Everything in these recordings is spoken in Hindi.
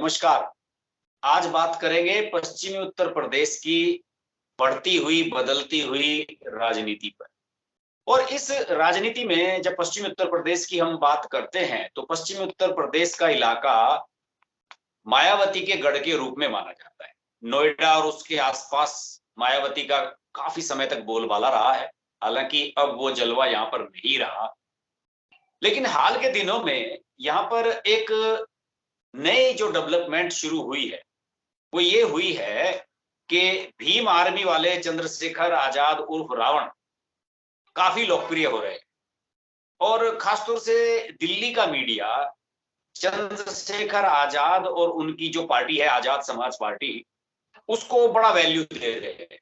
नमस्कार। आज बात करेंगे पश्चिमी उत्तर प्रदेश की बढ़ती हुई, बदलती हुई राजनीति पर। और इस राजनीति में जब पश्चिमी उत्तर प्रदेश की हम बात करते हैं, तो पश्चिमी उत्तर प्रदेश का इलाका मायावती के गढ़ के रूप में माना जाता है। नोएडा और उसके आसपास मायावती का काफी समय तक बोलबाला रहा है। हालांकि अब वो जलवा यहाँ पर नहीं रहा, लेकिन हाल के दिनों में यहाँ पर एक नई जो डेवलपमेंट शुरू हुई है, वो ये हुई है कि भीम आर्मी वाले चंद्रशेखर आजाद उर्फ रावण काफी लोकप्रिय हो रहे हैं। और खासतौर से दिल्ली का मीडिया चंद्रशेखर आजाद और उनकी जो पार्टी है आजाद समाज पार्टी, उसको बड़ा वैल्यू दे रहे हैं।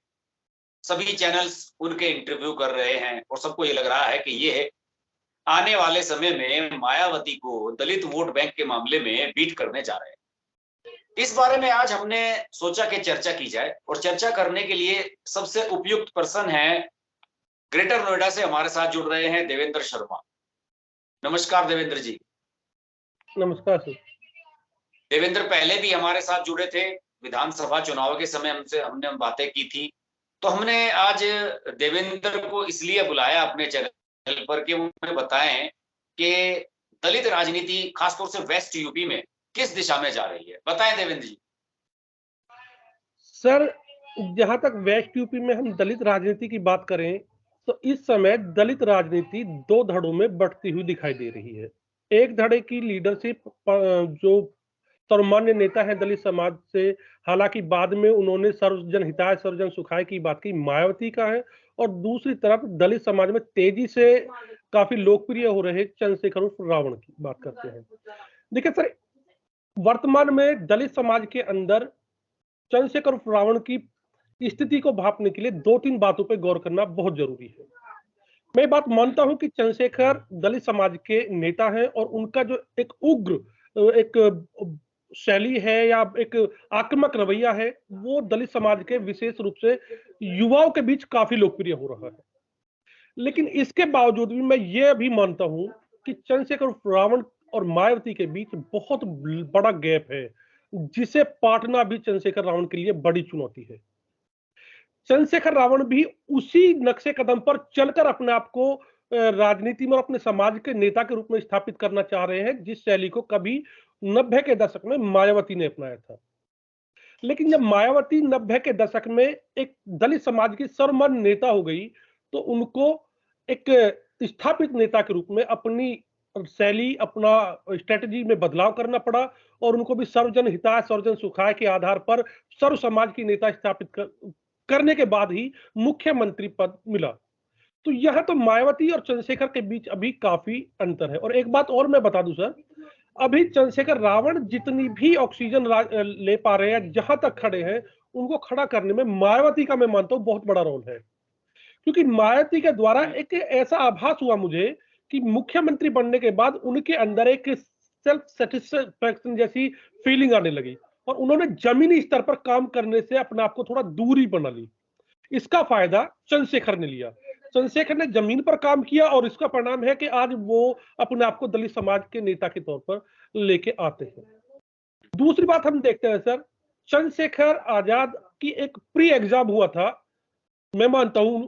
सभी चैनल्स उनके इंटरव्यू कर रहे हैं और सबको ये लग रहा है कि ये आने वाले समय में मायावती को दलित वोट बैंक के मामले में बीट करने जा रहे हैं। इस बारे में आज हमने सोचा कि चर्चा की जाए, और चर्चा करने के लिए सबसे उपयुक्त पर्सन है, ग्रेटर नोएडा से हमारे साथ जुड़ रहे हैं देवेंद्र शर्मा। नमस्कार देवेंद्र जी। नमस्कार सर। देवेंद्र पहले भी हमारे साथ जुड़े थे, विधानसभा चुनाव के समय हमने बातें की थी। तो हमने आज देवेंद्र को इसलिए बुलाया अपने चैनल पर कि वो हमें बताएं कि दलित राजनीति खासतौर से वेस्ट यूपी में किस दिशा में जा रही है। बताएं देवेंद्र जी। सर, जहां तक वेस्ट यूपी में हम दलित राजनीति की बात करें, तो इस समय दलित राजनीति दो धड़ों में बढ़ती हुई दिखाई दे रही है। एक धड़े की लीडरशिप जो सर्वमान्य नेता है दलित समाज से, हालांकि बाद में उन्होंने सर्वजन हिताय सर्वजन सुखाय की बात की, मायावती का है। और दूसरी तरफ दलित समाज में तेजी से काफी लोकप्रिय हो रहे चंद्रशेखर उर्फ रावण की बात करते हैं। देखिए सर, वर्तमान में दलित समाज के अंदर चंद्रशेखर उर्फ रावण की स्थिति को भांपने के लिए दो तीन बातों पर गौर करना बहुत जरूरी है। मैं बात मानता हूं कि चंद्रशेखर दलित समाज के नेता हैं और उनका जो एक उग्र एक शैली है या एक आक्रामक रवैया है, वो दलित समाज के विशेष रूप से युवाओं के बीच काफी लोकप्रिय हो रहा है। लेकिन इसके बावजूद भी मैं ये भी मानता हूं कि चंद्रशेखर उर्फ रावण और मायावती के बीच बहुत बड़ा गैप है, जिसे पाटना भी चंद्रशेखर रावण के लिए बड़ी चुनौती है। चंद्रशेखर रावण भी उसी नक्शे कदम पर चलकर अपने आप को राजनीति में और अपने समाज के नेता के रूप में स्थापित करना चाह रहे हैं, जिस शैली को कभी 90 के दशक में मायावती ने अपनाया था। लेकिन जब मायावती 90 के दशक में एक दलित समाज की सर्वमान्य नेता हो गई, तो उनको एक स्थापित नेता के रूप में अपनी शैली, अपना स्ट्रेटजी में बदलाव करना पड़ा और उनको भी सर्वजन हिताय सर्वजन सुखाय के आधार पर सर्व समाज की नेता स्थापित करने के बाद ही मुख्यमंत्री पद मिला। तो यह तो मायावती और चंद्रशेखर के बीच अभी काफी अंतर है। और एक बात और मैं बता दूं सर, अभी चंद्रशेखर रावण जितनी भी ऑक्सीजन ले पा रहे हैं, जहां तक खड़े हैं, उनको खड़ा करने में मायावती का मैं मानता हूं बहुत बड़ा रोल है। क्योंकि मायावती के द्वारा एक ऐसा आभास हुआ मुझे कि मुख्यमंत्री बनने के बाद उनके अंदर एक सेल्फ सेटिस्फैक्शन जैसी फीलिंग आने लगी और उन्होंने जमीनी स्तर पर काम करने से अपने आप को थोड़ा दूरी बना ली। इसका फायदा चंद्रशेखर ने लिया। चंद्रशेखर ने जमीन पर काम किया और इसका परिणाम है कि आज वो अपने आप को दलित समाज के नेता के तौर पर लेके आते हैं। दूसरी बात हम देखते हैं सर, चंद्रशेखर आजाद की एक प्री एग्जाम हुआ था। मैं मानता हूं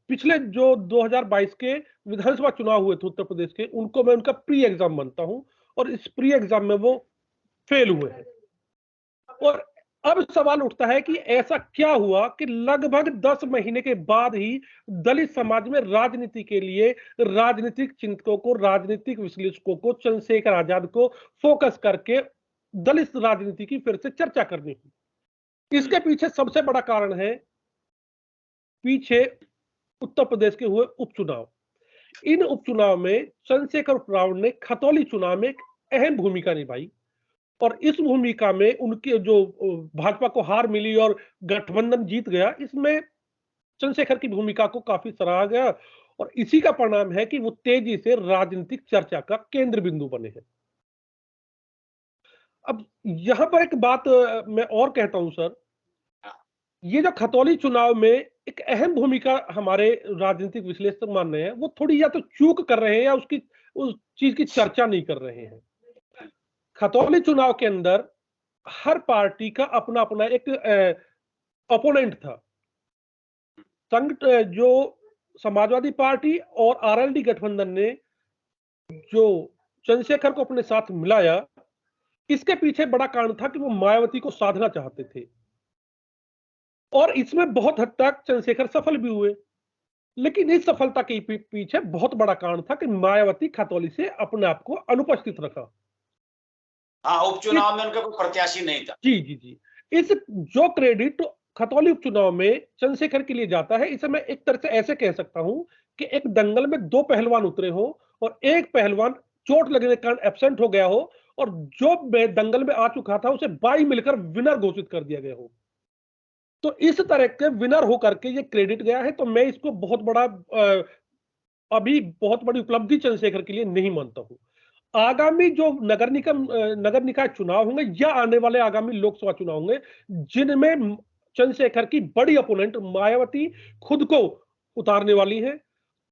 पिछले जो 2022 के विधानसभा चुनाव हुए थे उत्तर प्रदेश के, उनको मैं उनका प्री एग्जाम मानता हूं और इस प्री एग्जाम में वो फेल हुए हैं। और अब सवाल उठता है कि ऐसा क्या हुआ कि लगभग 10 महीने के बाद ही दलित समाज में राजनीति के लिए राजनीतिक चिंतकों को, राजनीतिक विश्लेषकों को चंद्रशेखर आजाद को फोकस करके दलित राजनीति की फिर से चर्चा करनी हुई। इसके पीछे सबसे बड़ा कारण है पीछे उत्तर प्रदेश के हुए उपचुनाव। इन उपचुनाव में चंद्रशेखर रावण ने खतौली चुनाव में एक अहम भूमिका निभाई और इस भूमिका में उनके जो भाजपा को हार मिली और गठबंधन जीत गया, इसमें चंद्रशेखर की भूमिका को काफी सराहा गया और इसी का परिणाम है कि वो तेजी से राजनीतिक चर्चा का केंद्र बिंदु बने हैं। अब यहां पर एक बात मैं और कहता हूं सर, ये जो खतौली चुनाव में एक अहम भूमिका हमारे राजनीतिक विश्लेषक मान रहे हैं, वो थोड़ी या तो चूक कर रहे हैं या उस चीज की चर्चा नहीं कर रहे हैं। खतौली चुनाव के अंदर हर पार्टी का अपना अपना एक ओपोनेंट था। जो समाजवादी पार्टी और आरएलडी गठबंधन ने जो चंद्रशेखर को अपने साथ मिलाया, इसके पीछे बड़ा कारण था कि वो मायावती को साधना चाहते थे और इसमें बहुत हद तक चंद्रशेखर सफल भी हुए। लेकिन इस सफलता के पीछे बहुत बड़ा कारण था कि मायावती खतौली से अपने आप को अनुपस्थित रखा। हाँ, उपचुनाव में उनका कोई प्रत्याशी नहीं था। जी जी जी, इस जो क्रेडिट खतौली उपचुनाव में चंद्रशेखर के लिए जाता है, इसे मैं एक तरह से ऐसे कह सकता हूं कि एक दंगल में दो पहलवान उतरे हो और एक पहलवान चोट लगने के कारण एब्सेंट हो गया हो और जो दंगल में आ चुका था उसे बाई मिलकर विनर घोषित कर दिया गया हो। तो इस तरह के विनर होकर के ये क्रेडिट गया है, तो मैं इसको बहुत बड़ा अभी बहुत बड़ी उपलब्धि चंद्रशेखर के लिए नहीं मानता हूं। आगामी जो नगर निकाय चुनाव होंगे या आने वाले आगामी लोकसभा चुनाव होंगे, जिनमें चंद्रशेखर की बड़ी अपोनेंट मायावती खुद को उतारने वाली है,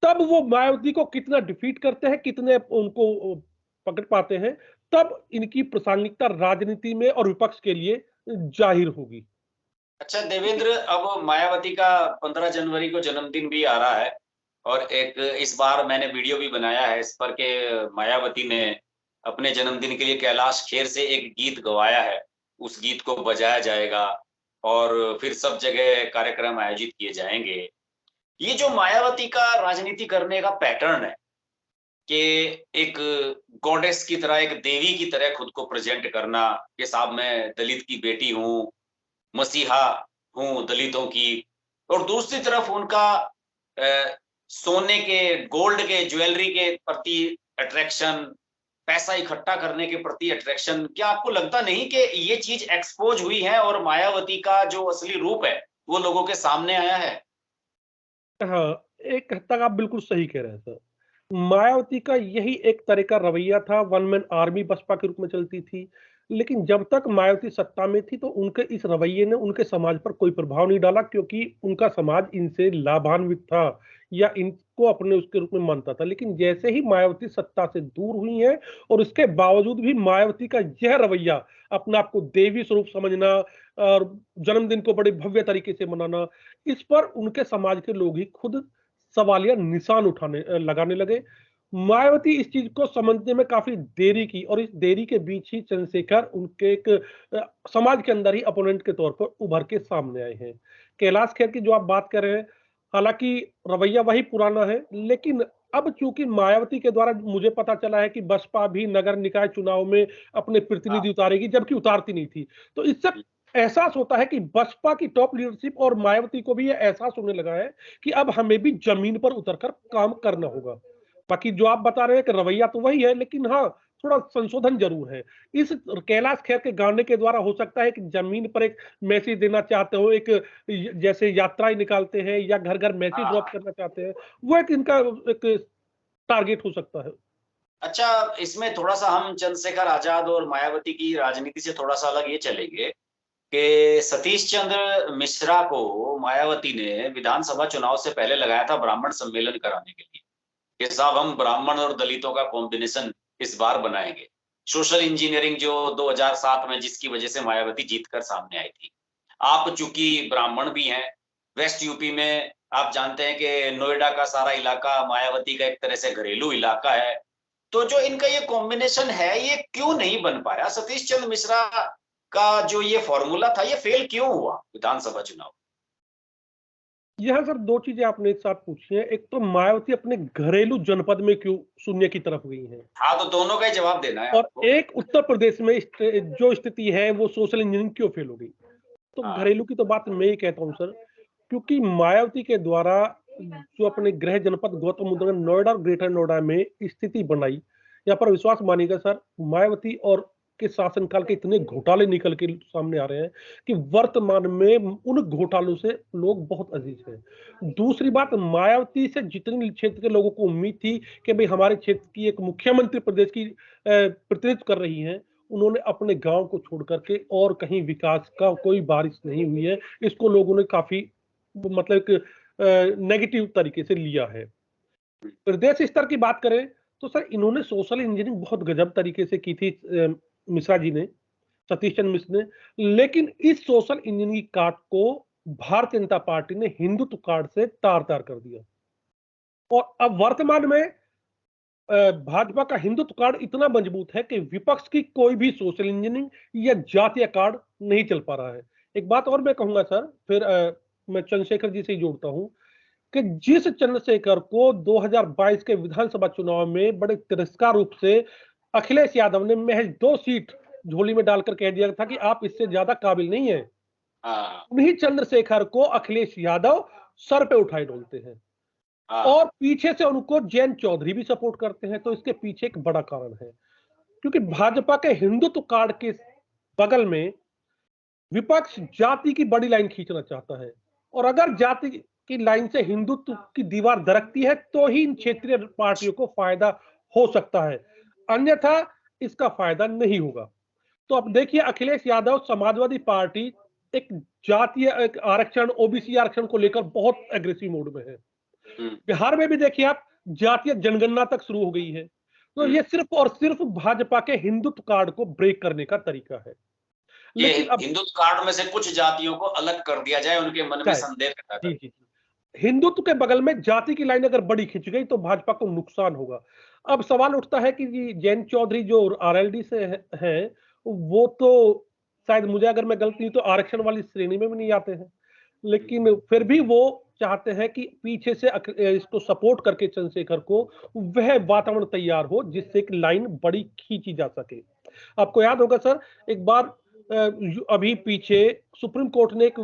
तब वो मायावती को कितना डिफीट करते हैं, कितने उनको पकड़ पाते हैं, तब इनकी प्रासंगिकता राजनीति में और विपक्ष के लिए जाहिर होगी। अच्छा देवेंद्र, अब मायावती का 15 जनवरी को जन्मदिन भी आ रहा है और एक इस बार मैंने वीडियो भी बनाया है इस पर के मायावती ने अपने जन्मदिन के लिए कैलाश खेर से एक गीत गवाया है। उस गीत को बजाया जाएगा और फिर सब जगह कार्यक्रम आयोजित किए जाएंगे। ये जो मायावती का राजनीति करने का पैटर्न है कि एक गॉडेस की तरह, एक देवी की तरह खुद को प्रेजेंट करना कि साहब मैं दलित की बेटी हूँ, मसीहा हूँ दलितों की, और दूसरी तरफ उनका सोने के, गोल्ड के, ज्वेलरी के प्रति अट्रैक्शन, पैसा इकट्ठा करने के प्रति अट्रैक्शन। क्या आपको लगता नहीं कि ये चीज एक्सपोज हुई है और मायावती का जो असली रूप है वो लोगों के सामने आया है? हाँ, एक हद तक आप बिल्कुल सही कह रहे हैं सर। मायावती का यही एक तरह का रवैया था, वन मैन आर्मी बसपा के रूप में चलती थी। लेकिन जब तक मायावती सत्ता में थी तो उनके इस रवैये ने उनके समाज पर कोई प्रभाव नहीं डाला, क्योंकि उनका समाज इनसे लाभान्वित था या इनको अपने उसके रूप में मानता था। लेकिन जैसे ही मायावती सत्ता से दूर हुई है और उसके बावजूद भी मायावती का यह रवैया, अपने आप को देवी स्वरूप समझना और जन्मदिन को बड़े भव्य तरीके से मनाना, इस पर उनके समाज के लोग ही खुद सवालिया निशान लगाने लगे। मायावती इस चीज को समझने में काफी देरी की और इस देरी के बीच ही चंद्रशेखर उनके एक समाज के अंदर ही अपोनेंट के तौर पर उभर के सामने आए हैं। कैलाश खेर की जो आप बात कर रहे हैं, हालांकि रवैया वही पुराना है, लेकिन अब चूंकि मायावती के द्वारा मुझे पता चला है कि बसपा भी नगर निकाय चुनाव में अपने हाँ। प्रतिनिधि उतारेगी, जबकि उतारती नहीं थी। तो इससे एहसास होता है कि बसपा की टॉप लीडरशिप और मायावती को भी यह एहसास होने लगा है कि अब हमें भी जमीन पर उतरकर काम करना होगा। बाकी जो आप बता रहे हैं कि रवैया तो वही है, लेकिन हाँ, थोड़ा संशोधन जरूर है। इस कैलाश खेर के गाने के द्वारा हो सकता है कि जमीन पर एक मैसेज देना चाहते हो, एक जैसे यात्राएं निकालते हैं या घर घर मैसेज ड्रॉप हाँ। करना चाहते हैं, वो एक इनका एक टारगेट हो सकता है। अच्छा, इसमें थोड़ा सा हम चंद्रशेखर आजाद और मायावती की राजनीति से थोड़ा सा अलग ये चलेंगे कि सतीश चंद्र मिश्रा को मायावती ने विधानसभा चुनाव से पहले लगाया था ब्राह्मण सम्मेलन कराने के लिए कि साहब हम ब्राह्मण और दलितों का कॉम्बिनेशन इस बार बनाएंगे। सोशल इंजीनियरिंग जो 2007 में जिसकी वजह से मायावती जीतकर सामने आई थी। आप चूंकि ब्राह्मण भी हैं, वेस्ट यूपी में आप जानते हैं कि नोएडा का सारा इलाका मायावती का एक तरह से घरेलू इलाका है। तो जो इनका ये कॉम्बिनेशन है ये क्यों नहीं बन पाया? सतीश चंद्र मिश्रा का जो ये फॉर्मूला था ये फेल क्यों हुआ विधानसभा चुनाव? यहाँ सर दो चीजें आपने एक साथ पूछी हैं। एक तो मायावती अपने घरेलू जनपद में क्यों शून्य की तरफ गई हैं, हाँ, तो दोनों का ही जवाब देना है और आपको। एक उत्तर प्रदेश में जो स्थिति है वो सोशल इंजीनियरिंग क्यों फेल हो गई। तो हाँ। घरेलू की तो बात मैं ही कहता हूँ सर, क्योंकि मायावती के द्वारा जो अपने गृह जनपद गौतम बुद्ध नगर नोएडा और ग्रेटर नोएडा में स्थिति बनाई, यहाँ पर विश्वास मानिएगा सर, मायावती और के शासनकाल के इतने घोटाले निकल के सामने आ रहे हैं कि वर्तमान में उन घोटालों से लोग बहुत अजीज हैं। दूसरी बात, मायावती से जितने क्षेत्र के लोगों को उम्मीद थी कि भाई हमारे क्षेत्र की एक मुख्यमंत्री प्रदेश की प्रतिनिधित्व कर रही हैं, उन्होंने अपने गांव को छोड़ करके और कहीं विकास का कोई बारिश नहीं हुई है। इसको लोगों ने काफी मतलब एक नेगेटिव तरीके से लिया है। प्रदेश स्तर की बात करें तो सर इन्होंने सोशल इंजीनियरिंग बहुत गजब तरीके से की थी। मिश्रा जी ने, सतीश चंद्र मिश्र ने। लेकिन इस सोशल इंजीनियरिंग कार्ड को भारतीय जनता पार्टी ने हिंदुत्व कार्ड से तार-तार कर दिया। और अब वर्तमान में भाजपा का हिंदुत्व कार्ड इतना मजबूत है कि विपक्ष की कोई भी सोशल इंजीनियरिंग या जातीय कार्ड नहीं चल पा रहा है। एक बात और मैं कहूंगा सर, फिर मैं चंद्रशेखर जी से ही जोड़ता हूं कि जिस चंद्रशेखर को 2022 के विधानसभा चुनाव में बड़े तिरस्कार रूप से अखिलेश यादव ने महज 2 सीट झोली में डालकर कह दिया था कि आप इससे ज्यादा काबिल नहीं है, हाँ, उन्हीं चंद्रशेखर को अखिलेश यादव सर पे उठाए डोलते हैं। हाँ, और पीछे से उनको जयंत चौधरी भी सपोर्ट करते हैं। तो इसके पीछे एक बड़ा कारण है, क्योंकि भाजपा के हिंदुत्व कार्ड के बगल में विपक्ष जाति की बड़ी लाइन खींचना चाहता है। और अगर जाति की लाइन से हिंदुत्व की दीवार दरकती है तो ही इन क्षेत्रीय पार्टियों को फायदा हो सकता है, अन्यथा इसका फायदा नहीं होगा। तो अब देखिए, अखिलेश यादव समाजवादी पार्टी एक जातीय एक आरक्षण, ओबीसी आरक्षण को लेकर बहुत एग्रेसिव मोड में है। बिहार में भी देखिए आप, जातीय जनगणना तक शुरू हो गई है। तो ये सिर्फ और सिर्फ भाजपा के हिंदुत्व कार्ड को ब्रेक करने का तरीका है। ये लेकिन अब हिंदुत्व कार्ड में से कुछ जातियों को अलग कर दिया जाए, उनके मन में क्या है, संदेह पैदा जी कर। जी जी, हिंदुत्व के बगल में जाति की लाइन अगर बड़ी खिंच गई तो भाजपा को नुकसान होगा। अब सवाल उठता है कि जी जयंत चौधरी जो आरएलडी से हैं, वो तो शायद, मुझे अगर मैं गलत नहीं तो आरक्षण वाली श्रेणी में भी नहीं आते हैं। लेकिन फिर भी वो चाहते हैं कि पीछे से इसको सपोर्ट करके चंद्रशेखर को वह वातावरण तैयार हो जिससे कि लाइन बड़ी खींची जा सके। आपको याद होगा सर, एक बार अभी पीछे सुप्रीम कोर्ट ने एक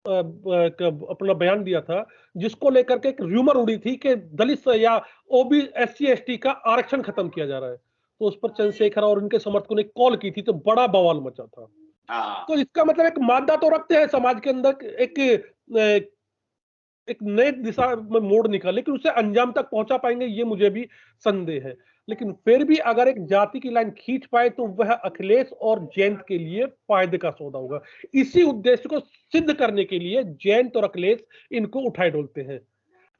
अपना बयान दिया था, जिसको लेकर के एक र्यूमर उड़ी थी कि दलित या ओबी एससी एसटी का आरक्षण खत्म किया जा रहा है। तो उस पर चंद्रशेखर और उनके समर्थकों ने कॉल की थी, तो बड़ा बवाल मचा था। हाँ, तो इसका मतलब एक मादा तो रखते हैं समाज के अंदर, एक नए दिशा में मोड़ निकाल, लेकिन उसे अंजाम तक पहुंचा पाएंगे ये मुझे भी संदेह है। लेकिन फिर भी अगर एक जाति की लाइन खींच पाए तो वह अखिलेश और जयंत के लिए फायदे का सौदा होगा। इसी उद्देश्य को सिद्ध करने के लिए जयंत और अखिलेश इनको उठाए डोलते हैं।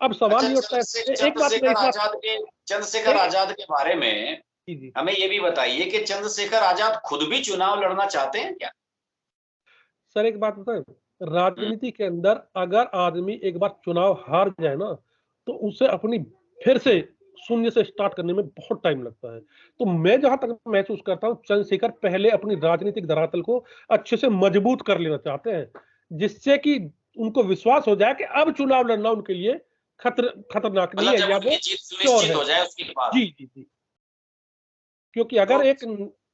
अब सवाल अच्छा, ये उठता है, एक बात चंद्रशेखर एक बात आजाद के चंद्रशेखर आजाद के बारे में जी जी हमें ये भी बताइए कि चंद्रशेखर आजाद खुद भी चुनाव लड़ना चाहते हैं क्या? सर, एक बात बताएं, हम्म, राजनीति के अंदर अगर आदमी एक बार चुनाव हार जाए ना, तो उसे अपनी फिर से शून्य से स्टार्ट करने में बहुत टाइम लगता है। तो मैं जहां तक महसूस करता हूं, चंद्रशेखर पहले अपनी राजनीतिक धरातल को अच्छे से मजबूत कर लेना चाहते हैं, जिससे कि उनको विश्वास हो जाए कि अब चुनाव लड़ना उनके लिए खतरनाक नहीं मतलब है, जब या उनकी वो जीत श्योर सुनिश्चित है। हो जाए उसके बाद। जी जी जी, क्योंकि तो अगर एक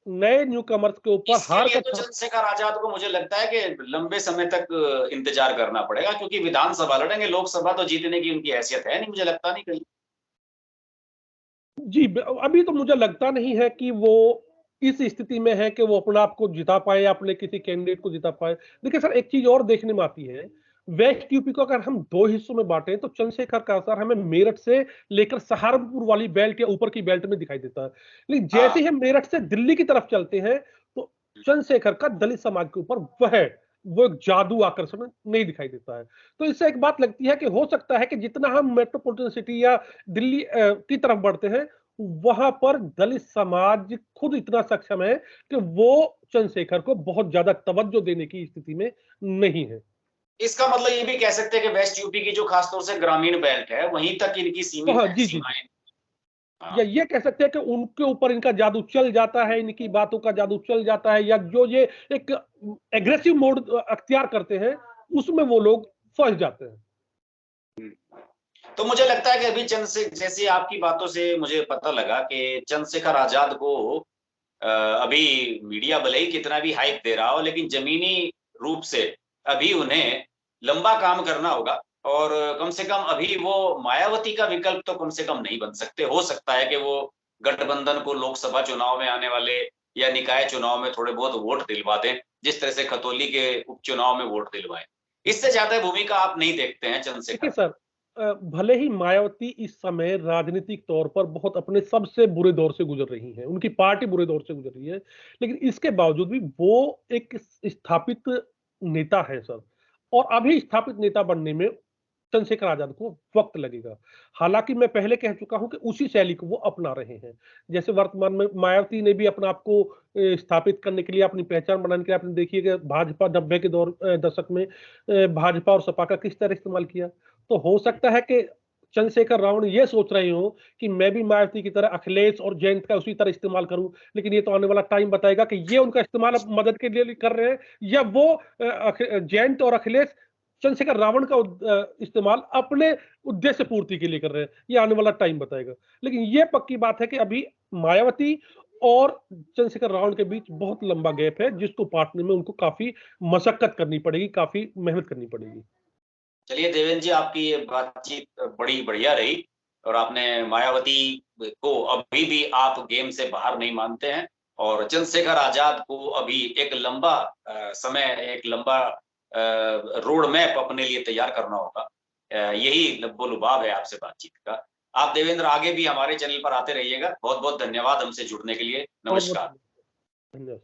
नए न्यू कमर्स के ऊपर इसके हार लिए तो कर, चंद्रशेखर आजाद को मुझे लगता है कि लंबे समय तक इंतजार करना पड़ेगा, क्योंकि विधानसभा लड़ेंगे, लोकसभा तो जीतने की उनकी हैसियत है नहीं, मुझे लगता नहीं कहीं। जी, अभी तो मुझे लगता नहीं है कि वो इस स्थिति में है कि वो अपने आप को जिता पाए या अपने किसी कैंडिडेट को जिता पाए। देखिए सर, एक चीज और देखने में आती है, वेस्ट यूपी को अगर हम 2 हिस्सों में बांटें तो चंद्रशेखर का असर हमें मेरठ से लेकर सहारनपुर वाली बेल्ट या ऊपर की बेल्ट में दिखाई देता है। लेकिन जैसे हाँ, ही हम मेरठ से दिल्ली की तरफ चलते हैं, तो चंद्रशेखर का दलित समाज के ऊपर वो एक जादू आकर्षण नहीं दिखाई देता है। तो इससे एक बात लगती है कि हो सकता है कि जितना हम मेट्रोपॉलिटन सिटी या दिल्ली की तरफ बढ़ते हैं, वहां पर दलित समाज खुद इतना सक्षम है कि वो चंद्रशेखर को बहुत ज्यादा तवज्जो देने की स्थिति में नहीं है। इसका मतलब ये भी कह सकते हैं कि वेस्ट यूपी की जो खासतौर से ग्रामीण बेल्ट है, वहीं तक इनकी तो सीमित हाँ, है जी जी जी, सीमाएं। या हाँ, ये कह सकते हैं कि उनके ऊपर इनका जादू चल जाता है, इनकी बातों का जादू चल जाता है, या जो ये एक एग्रेसिव मोड अख्तियार करते हैं, उसमें वो लोग फंस जाते हैं। तो मुझे लगता है कि अभी चंद्रशेखर, जैसे आपकी बातों से मुझे पता लगा कि चंद्रशेखर आजाद को अभी मीडिया भले ही कितना भी हाइप दे रहा हो, लेकिन जमीनी रूप से अभी उन्हें लंबा काम करना होगा। और कम से कम अभी वो मायावती का विकल्प तो कम से कम नहीं बन सकते। हो सकता है कि वो गठबंधन को लोकसभा चुनाव में आने वाले या निकाय चुनाव में थोड़े बहुत वोट दिलवा दें, जिस तरह से खतौली के उपचुनाव में वोट दिलवाए। इससे ज्यादा भूमिका आप नहीं देखते हैं देखिए चंद्रशेखर। सर, भले ही मायावती इस समय राजनीतिक तौर पर बहुत अपने सबसे बुरे दौर से गुजर रही हैं, उनकी पार्टी बुरे दौर से गुजर रही है, लेकिन इसके बावजूद भी वो एक स्थापित नेता है सर। और अभी स्थापित नेता बनने में चंद्रशेखर आजाद को वक्त लगेगा। हालांकि मैं पहले कह चुका हूं कि उसी शैली को वो अपना रहे हैं। जैसे वर्तमान में मायावती ने भी अपने आप को स्थापित करने के लिए, अपनी पहचान बनाने के लिए, आपने देखिए कि भाजपा 90 के दशक में भाजपा और सपा का किस तरह इस्तेमाल किया। तो हो सकता है कि चंद्रशेखर रावण ये सोच रहे हो कि मैं भी मायावती की तरह अखिलेश और जयंत का उसी तरह इस्तेमाल करूं, लेकिन ये तो आने वाला टाइम बताएगा कि ये उनका इस्तेमाल अब मदद के लिए कर रहे हैं, या वो जयंत और अखिलेश चंद्रशेखर रावण का इस्तेमाल अपने उद्देश्य पूर्ति के लिए कर रहे हैं। ये आने वाला टाइम बताएगा। लेकिन ये पक्की बात है कि अभी मायावती और चंद्रशेखर रावण के बीच बहुत लंबा गैप है, जिसको पाटने में उनको काफी मशक्कत करनी पड़ेगी, काफी मेहनत करनी पड़ेगी। चलिए देवेंद्र जी, आपकी ये बातचीत बड़ी बढ़िया रही और आपने मायावती को अभी भी आप गेम से बाहर नहीं मानते हैं और चंद्रशेखर आजाद को अभी एक लंबा समय, एक लंबा रोड मैप अपने लिए तैयार करना होगा। यही लुभाव है आपसे बातचीत का। आप देवेंद्र आगे भी हमारे चैनल पर आते रहिएगा। बहुत बहुत धन्यवाद हमसे जुड़ने के लिए। बहुत बहुत नमस्कार। धन्यवाद।